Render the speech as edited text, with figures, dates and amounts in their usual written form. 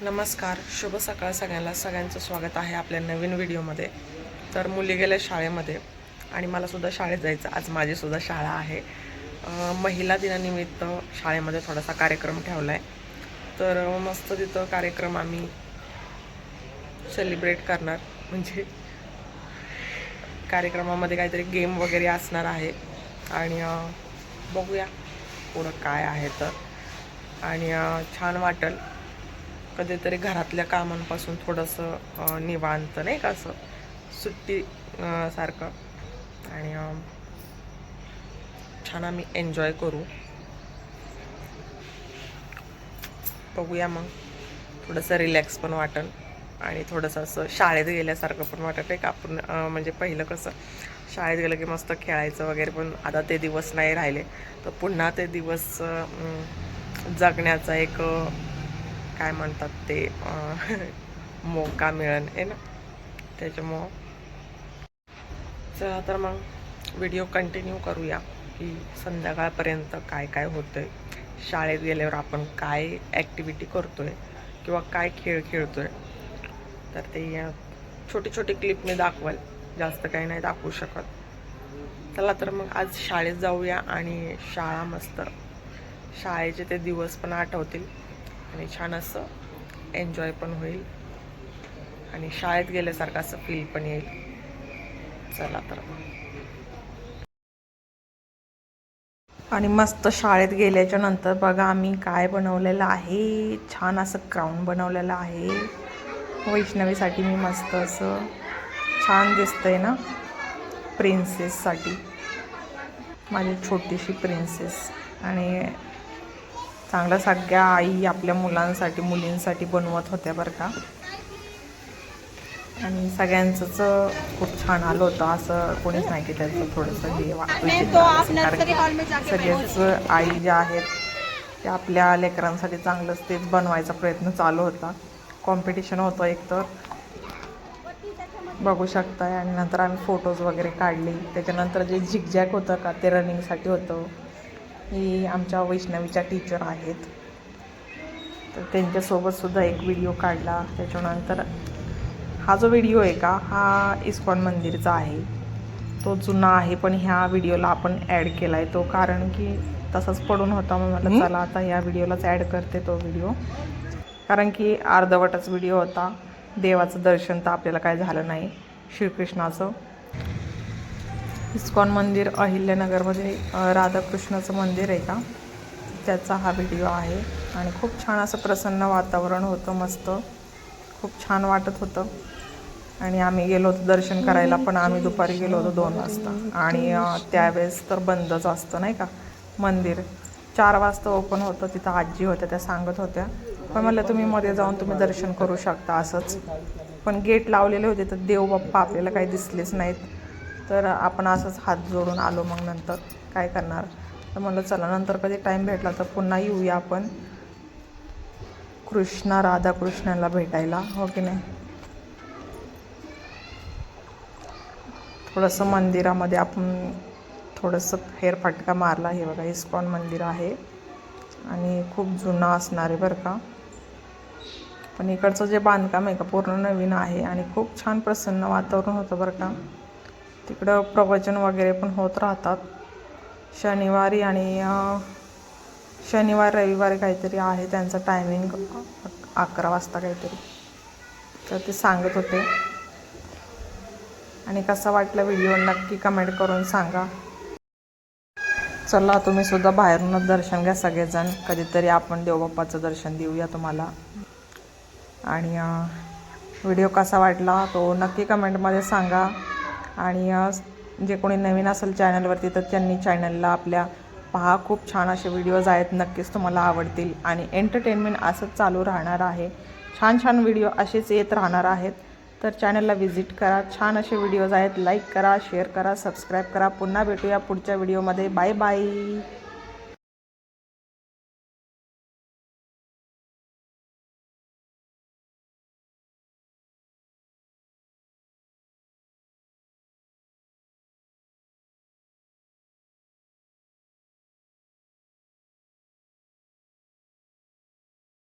नमस्कार, शुभ सकाळ सगळ्यांना. सगळ्यांचं स्वागत आहे आपल्या नवीन व्हिडिओमध्ये. तर मुली गेल्या शाळेमध्ये आणि मलासुद्धा शाळेत जायचं. आज माझीसुद्धा शाळा आहे. महिला दिनानिमित्त शाळेमध्ये थोडासा कार्यक्रम ठेवला आहे. तर मस्त तिथं कार्यक्रम आम्ही सेलिब्रेट करणार. म्हणजे कार्यक्रमामध्ये काहीतरी गेम वगैरे असणार आहे आणि बघूया पुढं काय आहे तर. आणि छान वाटेल कधीतरी घरातल्या कामांपासून थोडंसं निवांत नाही का, असं सुट्टी सारखं. आणि छान आम्ही एन्जॉय करू. बघूया मग, थोडंसं रिलॅक्स पण वाटेल आणि थोडंसं असं शाळेत गेल्यासारखं पण वाटत आहे का. आपण म्हणजे पहिलं कसं शाळेत गेलं की मस्त खेळायचं वगैरे, पण आता ते दिवस नाही राहिले. तर पुन्हा ते दिवस जगण्याचा एक काय म्हणतात ते मोका मिळेल आहे ना. त्याच्यामुळं चला तर मग व्हिडिओ कंटिन्यू करूया की संध्याकाळपर्यंत काय काय होतं आहे, शाळेत गेल्यावर आपण काय ॲक्टिव्हिटी करतो आहे किंवा काय खेळ खेळतो आहे. तर ते छोटी छोटी क्लिप मी दाखवाल, जास्त काही नाही दाखवू शकत. चला तर मग आज शाळेत जाऊया आणि शाळा मस्त शाळेचे ते दिवस पण आठवतील आणि छान असं एन्जॉय पण होईल आणि शाळेत गेल्यासारखं असं फील पण येईल. चला तर. आणि मस्त शाळेत गेल्याच्या नंतर बघा आम्ही काय बनवलेलं आहे. छान असं क्राऊन बनवलेलं आहे वैष्णवीसाठी. मी मस्त असं छान दिसतंय ना, प्रिन्सेससाठी, माझी छोटीशी प्रिन्सेस. आणि चांगलं सगळ्या आई आपल्या मुलांसाठी मुलींसाठी बनवत होत्या बरं का. आणि सगळ्यांचंच खूप छान आलं होतं. असं कोणीच नाही की त्याचं थोडंसं हे कारण सगळेच आई ज्या आहेत त्या आपल्या लेकरांसाठी चांगलंच तेच बनवायचा प्रयत्न चालू होता. कॉम्पिटिशन होतं एक तर, बघू शकताय. आणि नंतर आम्ही फोटोज वगैरे काढले. त्याच्यानंतर जे झिकझॅक होतं का ते रनिंगसाठी होतं. ही आमच्या वैष्णवीच्या टीचर आहेत, तर त्यांच्यासोबतसुद्धा एक व्हिडिओ काढला. त्याच्यानंतर हा जो व्हिडिओ आहे का, हा इस्कॉन मंदिरचा आहे. तो जुना आहे, पण ह्या व्हिडिओला आपण ॲड केला आहे तो, कारण की तसाच पडून होता. मग मला चला आता ह्या व्हिडिओलाच ॲड करते तो व्हिडिओ, कारण की अर्धवटच व्हिडिओ होता. देवाचं दर्शन तर आपल्याला काय झालं नाही, श्रीकृष्णाचं. इस्कॉन मंदिर अहिल्यानगरमध्ये राधाकृष्णाचं मंदिर आहे का, त्याचा हा व्हिडिओ आहे. आणि खूप छान असं प्रसन्न वातावरण होतं, मस्त खूप छान वाटत होतं. आणि आम्ही गेलो होतो दर्शन करायला, पण आम्ही दुपारी गेलो होतो 2 वाजता. आणि त्यावेळेस तर बंदच असतं नाही का मंदिर. 4 वाजता ओपन होतं. तिथं आजी होत्या, त्या सांगत होत्या. पण म्हणलं तुम्ही मध्ये जाऊन तुम्ही दर्शन करू शकता असंच. पण गेट लावलेले होते, तर देव बाप्पा आपल्याला काही दिसलेच नाहीत. तर आपण असंच हात जोडून आलो. मग नंतर काय करणार, तर म्हणलं चला नंतर कधी टाईम भेटला तर पुन्हा येऊया आपण राधाकृष्णाला भेटायला, हो की नाही. थोडंसं मंदिरामध्ये आपण थोडंसं फेरफटका मारला. हे बघा इस्कॉन मंदिर आहे आणि खूप जुनं असणार आहे बरं का. पण इकडचं जे बांधकाम आहे का पूर्ण नवीन आहे आणि खूप छान प्रसन्न वातावरण होतं बरं का. तिकडं प्रवचन वगैरे पण होत राहतात शनिवारी. आणि शनिवार रविवारी काहीतरी आहे त्यांचं टायमिंग, 11 वाजता काहीतरी, तर ते सांगत होते. आणि कसा वाटला व्हिडिओ नक्की कमेंट करून सांगा. चला तुम्ही सुद्धा बाहेरूनच दर्शन घ्या सगळेजण. कधीतरी आपण देवबाप्पाचं दर्शन देऊया तुम्हाला. आणि व्हिडिओ कसा वाटला तो नक्की कमेंटमध्ये सांगा. आणि जे कोणी नवीन असेल चॅनलवरती तर त्यांनी चॅनलला आपल्या पहा, खूप छान असे व्हिडिओज आहेत, नक्कीच तुम्हाला आवडतील. आणि एंटरटेनमेंट असंच चालू राहणार आहे. छान छान व्हिडिओ असेच येत राहणार आहेत. तर चॅनलला व्हिजिट करा, छान असे व्हिडिओज आहेत. लाईक करा, शेअर करा, सबस्क्राईब करा. पुन्हा भेटूया पुढच्या व्हिडिओमध्ये. Bye bye.